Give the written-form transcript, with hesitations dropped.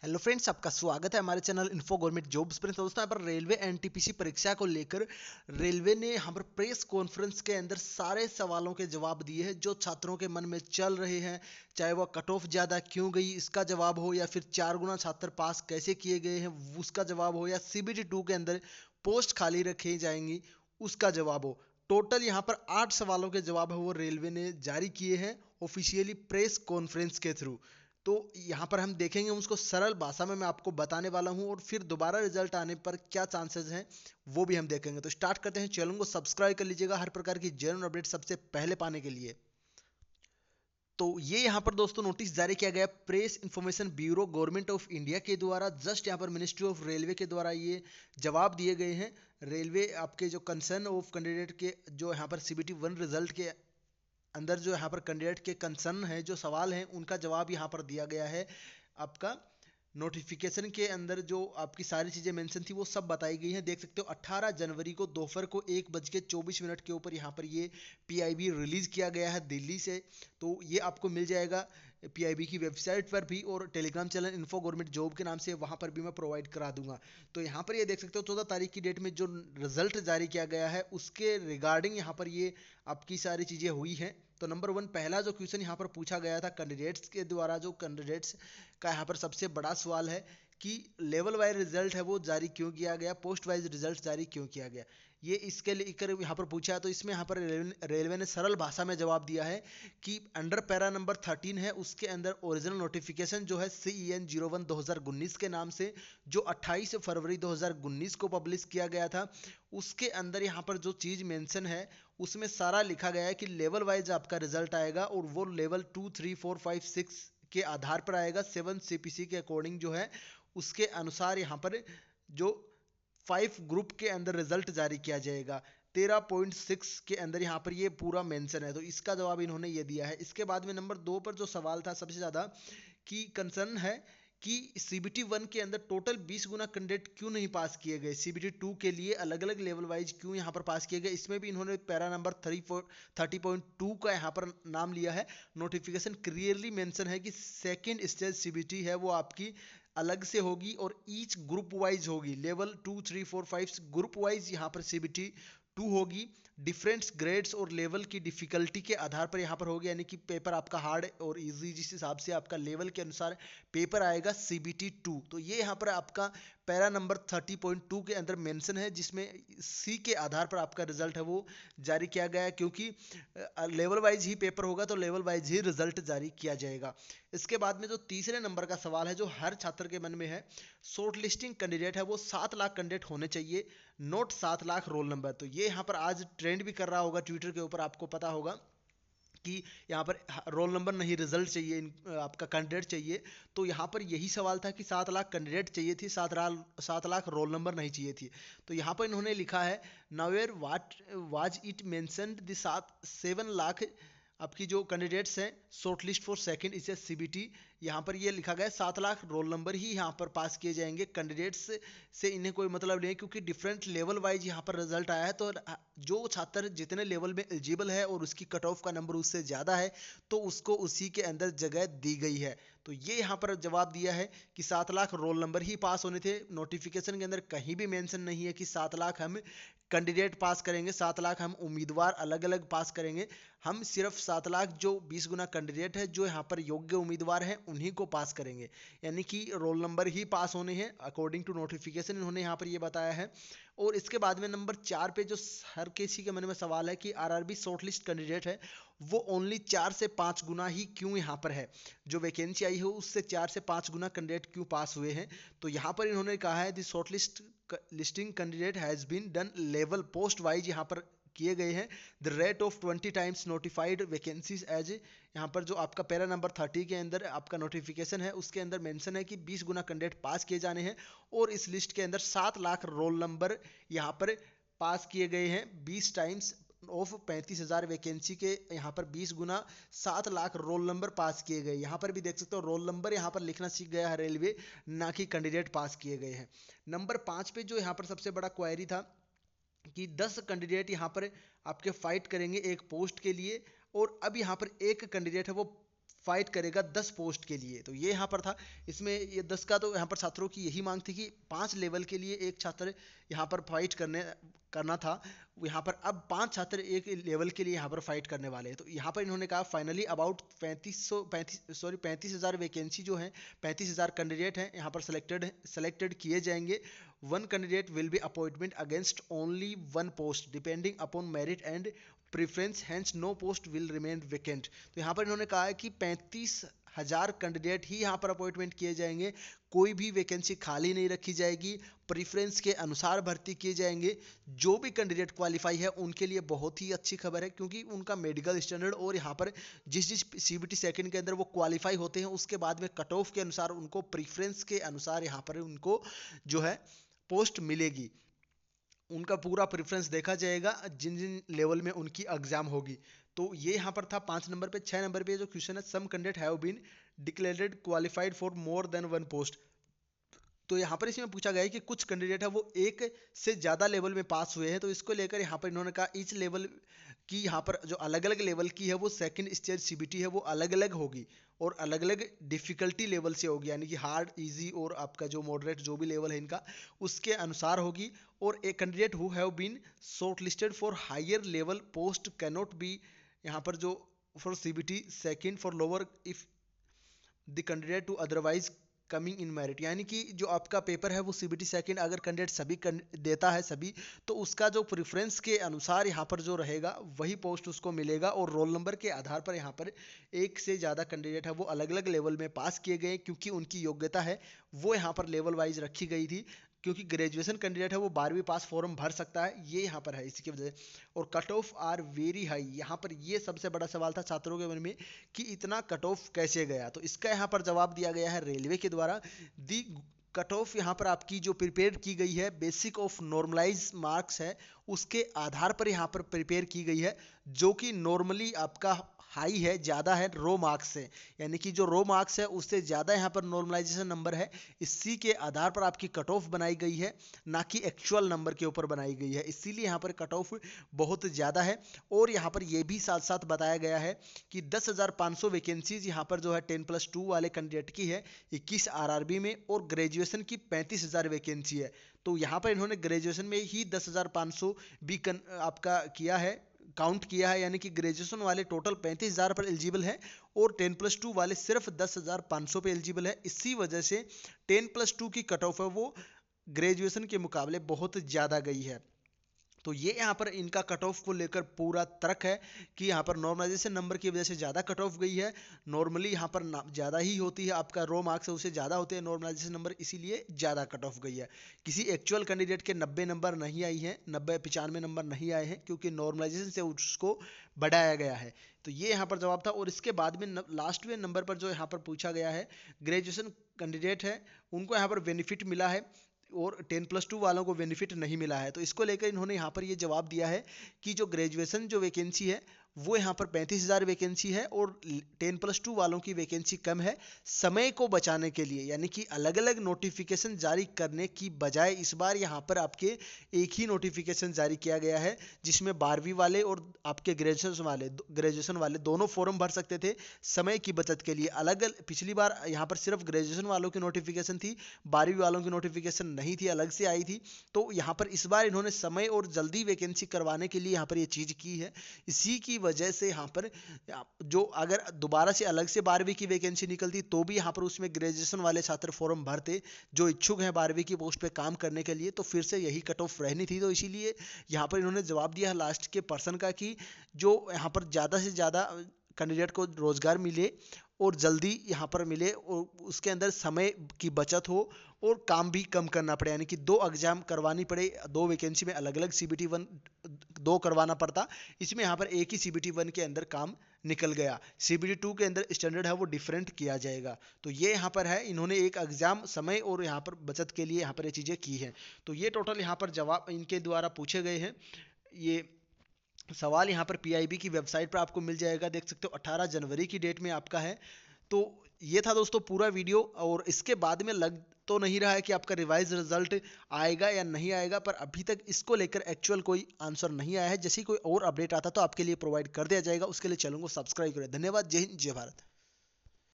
Hello friends, आपका स्वागत है हमारे चैनल इन्फो गवर्नमेंट जॉब्स पर। तो दोस्तों, यहाँ पर रेलवे एनटीपीसी परीक्षा को लेकर रेलवे ने यहाँ पर प्रेस कॉन्फ्रेंस के अंदर सारे सवालों के जवाब दिए हैं जो छात्रों के मन में चल रहे हैं। चाहे वह कट ऑफ ज़्यादा क्यों गई इसका जवाब हो, या फिर 4 गुना छात्र पास कैसे किए गए हैं उसका जवाब हो, या सीबीटी 2 के अंदर पोस्ट खाली रखी जाएंगी उसका जवाब हो। टोटल यहाँ पर 8 सवालों के जवाब है वो रेलवे ने जारी किए हैं ऑफिशियली प्रेस कॉन्फ्रेंस के थ्रू। तो यहाँ पर हम देखेंगे उसको सरल भाषा में मैं आपको बताने वाला हूँ, और फिर दोबारा रिजल्ट आने पर क्या चांसेस हैं वो भी हम देखेंगे। तो स्टार्ट करते हैं। चैनल को सब्सक्राइब कर लीजिएगा हर प्रकार की जेन्युइन अपडेट सबसे पहले पाने के लिए। तो ये यहाँ पर दोस्तों नोटिस जारी किया गया press information bureau government of India के द्वारा। जस्ट यहाँ पर मिनिस्ट्री ऑफ रेलवे के द्वारा ये जवाब दिए गए हैं। रेलवे आपके जो कंसर्न ऑफ कैंडिडेट के जो यहाँ पर सीबीटी 1 रिजल्ट के अंदर जो यहाँ पर कैंडिडेट के कंसर्न है, जो सवाल हैं, उनका जवाब यहाँ पर दिया गया है। आपका नोटिफिकेशन के अंदर जो आपकी सारी चीज़ें मेंशन थी वो सब बताई गई हैं। देख सकते हो 18 जनवरी को दोपहर को 1:24 के ऊपर यहाँ पर ये पीआईबी रिलीज किया गया है दिल्ली से। तो ये आपको मिल जाएगा पीआईबी की वेबसाइट पर भी, और Telegram channel info government job के नाम से वहाँ पर भी मैं प्रोवाइड करा दूंगा। तो यहाँ पर ये देख सकते हो 14 तारीख की डेट में जो रिजल्ट जारी किया गया है उसके रिगार्डिंग यहाँ पर ये आपकी सारी चीज़ें हुई हैं। तो नंबर 1 पहला जो क्वेश्चन यहाँ पर पूछा गया था कैंडिडेट्स के द्वारा, जो कैंडिडेट्स का यहाँ पर सबसे बड़ा सवाल है कि लेवल वाइज रिजल्ट है वो जारी क्यों किया गया, पोस्ट वाइज रिजल्ट जारी क्यों किया गया, ये इसके लेकर यहाँ पर पूछा है। तो इसमें यहाँ पर रेलवे ने सरल भाषा में जवाब दिया है कि अंडर पैरा नंबर 13 है उसके अंदर ओरिजिनल नोटिफिकेशन जो है CEN 01/2019 के नाम से जो 28 फरवरी 2019 को पब्लिश किया गया था, उसके अंदर यहाँ पर जो चीज़ मेंशन है उसमें सारा लिखा गया है कि लेवल वाइज आपका रिजल्ट आएगा, और वो लेवल 2, 3, 4, 5, 6 के आधार पर आएगा। 7 CPC के अकॉर्डिंग जो है उसके अनुसार यहाँ पर जो 5 ग्रुप के अंदर रिजल्ट जारी किया जाएगा। 13.6 के अंदर यहाँ पर ये पूरा मेंशन है। तो इसका जवाब इन्होंने ये दिया है। इसके बाद में नंबर 2 पर जो सवाल था सबसे ज़्यादा कि कंसर्न है कि सीबीटी 1 के अंदर टोटल 20 गुना कैंडिडेट क्यों नहीं पास किए गए, सीबीटी 2 के लिए अलग अलग लेवल वाइज क्यों यहाँ पर पास किए गए। इसमें भी इन्होंने पैरा नंबर 30.2 का यहाँ पर नाम लिया है। नोटिफिकेशन क्लियरली मेंशन है कि सेकेंड स्टेज सीबीटी है वो आपकी अलग से होगी और ईच ग्रुप वाइज होगी। लेवल 2, 3, 4, 5 ग्रुप वाइज यहाँ पर सीबीटी 2 होगी। डिफरेंट ग्रेड्स और लेवल की डिफिकल्टी के आधार पर यहाँ पर होगी, यानी कि पेपर आपका हार्ड और इजी जिस हिसाब से आपका लेवल के अनुसार पेपर आएगा सीबीटी 2। तो ये यहाँ पर आपका पैरा नंबर 30.2 के अंदर मेंशन है, जिसमें सी के आधार पर आपका रिजल्ट है वो जारी किया गया है, क्योंकि लेवल वाइज ही पेपर होगा तो लेवल वाइज ही रिजल्ट जारी किया जाएगा। इसके बाद में जो तीसरे नंबर का सवाल है जो हर छात्र के मन में है, शॉर्ट लिस्टिंग कैंडिडेट है वो 7 लाख कैंडिडेट होने चाहिए, नोट 7 लाख रोल नंबर। तो ये यहाँ पर आज ट्रेंड भी कर रहा होगा ट्विटर के ऊपर, आपको पता होगा कि यहाँ पर रोल नंबर नहीं रिजल्ट चाहिए, आपका कैंडिडेट चाहिए। तो यहाँ पर यही सवाल था कि 7 लाख कैंडिडेट चाहिए थी, 7 लाख रोल नंबर नहीं चाहिए थी। तो यहाँ पर इन्होंने लिखा है nowhere what was it mentioned the 7 lakh आपकी जो कैंडिडेट्स हैं शॉर्ट लिस्ट फॉर सेकेंड इसे सीबीटी। यहाँ पर ये लिखा गया है 7 लाख रोल नंबर ही यहाँ पर पास किए जाएंगे। कैंडिडेट्स से इन्हें कोई मतलब नहीं है, क्योंकि डिफरेंट लेवल वाइज यहाँ पर रिजल्ट आया है। तो जो छात्र जितने लेवल में एलिजिबल है और उसकी कट ऑफ का नंबर उससे ज़्यादा है तो उसको उसी के अंदर जगह दी गई है। तो ये यहाँ पर जवाब दिया है कि 7 लाख रोल नंबर ही पास होने थे। नोटिफिकेशन के अंदर कहीं भी मेंशन नहीं है कि 7 लाख हम कैंडिडेट पास करेंगे, 7 लाख हम उम्मीदवार अलग अलग पास करेंगे। हम सिर्फ 7 लाख जो 20 गुना कैंडिडेट है जो यहाँ पर योग्य उम्मीदवार हैं उन्हीं को पास करेंगे, यानी कि रोल नंबर ही पास होने हैं अकॉर्डिंग टू नोटिफिकेशन, इन्होंने यहाँ पर ये बताया है। और इसके बाद में नंबर 4 पे जो हर किसी के मन में सवाल है कि आरआरबी शॉर्टलिस्ट कैंडिडेट है वो ओनली 4 से 5 गुना ही क्यों यहाँ पर है, जो वैकेंसी आई हो उससे 4 से 5 गुना कैंडिडेट क्यों पास हुए हैं। तो यहाँ पर इन्होंने कहा है the shortlist listing candidate has been done level post wise यहाँ पर किए गए हैं। The rate of 20 times notified vacancies as, यहाँ पर जो आपका पैरा नंबर 30 के अंदर आपका नोटिफिकेशन है उसके अंदर मेंशन है कि 20 गुना कैंडिडेट पास किए जाने हैं, और इस लिस्ट के अंदर 7 लाख रोल नंबर यहाँ पर पास किए गए हैं 20 टाइम्स ऑफ 35,000 वैकेंसी के। यहाँ पर 20 गुना 7 लाख रोल नंबर पास किए गए। यहाँ पर भी देख सकते हो रोल नंबर यहाँ पर लिखना सीख गया है रेलवे, ना कि कैंडिडेट पास किए गए हैं। नंबर 5 पे जो यहाँ पर सबसे बड़ा क्वेरी था कि 10 कैंडिडेट यहाँ पर आपके फाइट करेंगे एक पोस्ट के लिए, और अब यहाँ पर एक कैंडिडेट है वो फाइट करेगा 10 पोस्ट के लिए। तो ये यहाँ पर था, इसमें ये 10 का तो यहाँ पर छात्रों की यही मांग थी कि 5 लेवल के लिए एक छात्र यहाँ पर फाइट करना था। यहाँ पर अब 5 छात्र एक लेवल के लिए यहाँ पर फाइट करने वाले हैं। तो यहाँ पर इन्होंने कहा फाइनली अबाउट 35,000 वैकेंसी जो है, 35,000 कैंडिडेट हैं यहाँ पर सेलेक्टेड किए जाएंगे। One candidate will be appointment against only one post depending upon merit and preference, hence no post will remain vacant. तो यहाँ पर इन्होंने कहा है कि 35,000 कैंडिडेट ही यहाँ पर अपॉइंटमेंट किए जाएंगे, कोई भी वैकेंसी खाली नहीं रखी जाएगी, प्रेफरेंस के अनुसार भर्ती किए जाएंगे। जो भी कैंडिडेट क्वालिफाई है उनके लिए बहुत ही अच्छी खबर है, क्योंकि उनका मेडिकल स्टैंडर्ड और यहाँ पर जिस सीबीटी सेकंड के अंदर वो क्वालिफाई होते हैं, उसके बाद में कट ऑफ के अनुसार उनको प्रेफरेंस के अनुसार यहाँ पर उनको जो है पोस्ट मिलेगी। उनका पूरा प्रेफरेंस देखा जाएगा जिन जिन लेवल में उनकी एग्जाम होगी। तो ये यहाँ पर था 5 नंबर पे। 6 नंबर पे जो क्वेश्चन है, some candidate have been declared qualified for more than one post. तो यहाँ पर इसमें पूछा गया है कि कुछ कैंडिडेट है वो एक से ज़्यादा लेवल में पास हुए हैं। तो इसको लेकर यहाँ पर इन्होंने कहा ईच लेवल की यहाँ पर जो अलग अलग लेवल की है वो सेकंड स्टेज सीबीटी है वो अलग अलग होगी और अलग अलग डिफिकल्टी लेवल से होगी, यानी कि हार्ड, इजी और आपका जो मॉडरेट जो भी लेवल है इनका उसके अनुसार होगी। और a candidate who have been shortlisted for higher level post cannot be यहाँ पर जो for CBT second for lower if the candidate to otherwise coming in merit, यानी कि जो आपका पेपर है वो सीबीटी सेकंड अगर कैंडिडेट सभी देता है सभी, तो उसका जो प्रेफरेंस के अनुसार यहाँ पर जो रहेगा वही पोस्ट उसको मिलेगा। और रोल नंबर के आधार पर यहाँ पर एक से ज़्यादा कैंडिडेट है वो अलग अलग लेवल में पास किए गए, क्योंकि उनकी योग्यता है वो यहाँ पर लेवल वाइज रखी गई थी। क्योंकि ग्रेजुएशन कैंडिडेट है वो 12वीं पास फॉर्म भर सकता है, ये यहाँ पर है इसी की वजह से। और cut off are very high, यहाँ पर ये सबसे बड़ा सवाल था छात्रों के मन में कि इतना कट ऑफ कैसे गया। तो इसका यहाँ पर जवाब दिया गया है रेलवे के द्वारा। दी कट ऑफ यहाँ पर आपकी जो प्रिपेयर की गई है बेसिक ऑफ नॉर्मलाइज मार्क्स है उसके आधार पर यहाँ पर प्रिपेयर की गई है, जो कि नॉर्मली आपका हाई है, ज़्यादा है रो मार्क्स से, यानी कि जो रो मार्क्स है उससे ज़्यादा यहाँ पर नॉर्मलाइजेशन नंबर है। इसी के आधार पर आपकी कट ऑफ बनाई गई है, ना कि एक्चुअल नंबर के ऊपर बनाई गई है, इसीलिए यहाँ पर कट ऑफ बहुत ज़्यादा है। और यहाँ पर यह भी साथ साथ बताया गया है कि 10,500 वैकेंसीज यहाँ पर जो है 10+2 वाले कैंडिडेट की है 21 आरआरबी में, और ग्रेजुएशन की 35,000 वैकेंसी है। तो यहाँ पर इन्होंने ग्रेजुएशन में ही 10,500 भी आपका किया है, काउंट किया है, यानी कि ग्रेजुएशन वाले टोटल 35,000 पर एलिजिबल है और 10+2 वाले सिर्फ 10,500 पे एलिजिबल है। इसी वजह से 10+2 की कट ऑफ है वो ग्रेजुएशन के मुकाबले बहुत ज़्यादा गई है। तो ये यहाँ पर इनका कट ऑफ को लेकर पूरा तर्क है कि यहाँ पर नॉर्मलाइजेशन नंबर की वजह से ज़्यादा कट ऑफ गई है। नॉर्मली यहाँ पर ज़्यादा ही होती है, आपका रो मार्क्स है उससे ज़्यादा होते हैं नॉर्मलाइजेशन नंबर, इसीलिए ज़्यादा कट ऑफ गई है। किसी एक्चुअल कैंडिडेट के 90 नंबर नहीं आई हैं, 90-95 नंबर नहीं आए हैं, क्योंकि नॉर्मलाइजेशन से उसको बढ़ाया गया है। तो ये यहाँ पर जवाब था। और इसके बाद में लास्टवें नंबर पर जो यहाँ पर पूछा गया है, ग्रेजुएशन कैंडिडेट है उनको यहाँ पर बेनिफिट मिला है और 10+2 वालों को बेनिफिट नहीं मिला है। तो इसको लेकर इन्होंने यहाँ पर ये जवाब दिया है कि जो ग्रेजुएशन जो वैकेंसी है वो यहाँ पर 35,000 वैकेंसी है और 10+2 वालों की वैकेंसी कम है। समय को बचाने के लिए, यानी कि अलग अलग नोटिफिकेशन जारी करने की बजाय इस बार यहाँ पर आपके एक ही नोटिफिकेशन जारी किया गया है, जिसमें 12वीं वाले और आपके ग्रेजुएशन वाले दोनों फॉर्म भर सकते थे समय की बचत के लिए। अलग अलग पिछली बार यहाँ पर सिर्फ ग्रेजुएशन वालों की नोटिफिकेशन थी, 12वीं वालों की नोटिफिकेशन नहीं थी, अलग से आई थी। तो यहाँ पर इस बार इन्होंने समय और जल्दी वैकेंसी करवाने के लिए यहाँ पर ये चीज़ की है। इसी की वजह से यहाँ पर जो अगर दोबारा से अलग से 12वीं की वैकेंसी निकलती तो भी यहाँ पर उसमें ग्रेजुएशन वाले छात्र फॉर्म भरते जो इच्छुक हैं 12वीं की पोस्ट पे काम करने के लिए, तो फिर से यही कट ऑफ रहनी थी। तो इसीलिए यहाँ पर इन्होंने जवाब दिया है लास्ट के पर्सन का कि जो यहाँ पर ज़्यादा से ज़्यादा कैंडिडेट को रोजगार मिले और जल्दी यहाँ पर मिले और उसके अंदर समय की बचत हो और काम भी कम करना पड़े, यानी कि 2 एग्जाम करवानी पड़े, 2 वैकेंसी में अलग अलग CBT 1 2 करवाना पड़ता, इसमें यहाँ पर एक ही CBT 1 के अंदर काम निकल गया। CBT 2 के अंदर स्टैंडर्ड है वो डिफरेंट किया जाएगा। तो ये यहाँ पर है, इन्होंने एक एग्जाम समय और यहाँ पर बचत के लिए यहाँ पर ये चीज़ें की हैं। तो ये टोटल यहाँ पर जवाब इनके द्वारा पूछे गए हैं। ये सवाल यहाँ पर PIB की वेबसाइट पर आपको मिल जाएगा, देख सकते हो 18 जनवरी की डेट में आपका है। तो ये था दोस्तों पूरा वीडियो, और इसके बाद में लग तो नहीं रहा है कि आपका रिवाइज रिजल्ट आएगा या नहीं आएगा, पर अभी तक इसको लेकर एक्चुअल कोई आंसर नहीं आया है। जैसे कोई और अपडेट आता तो आपके लिए प्रोवाइड कर दिया जाएगा। उसके लिए चैनल को सब्सक्राइब करें। धन्यवाद। जय हिंद, जय भारत।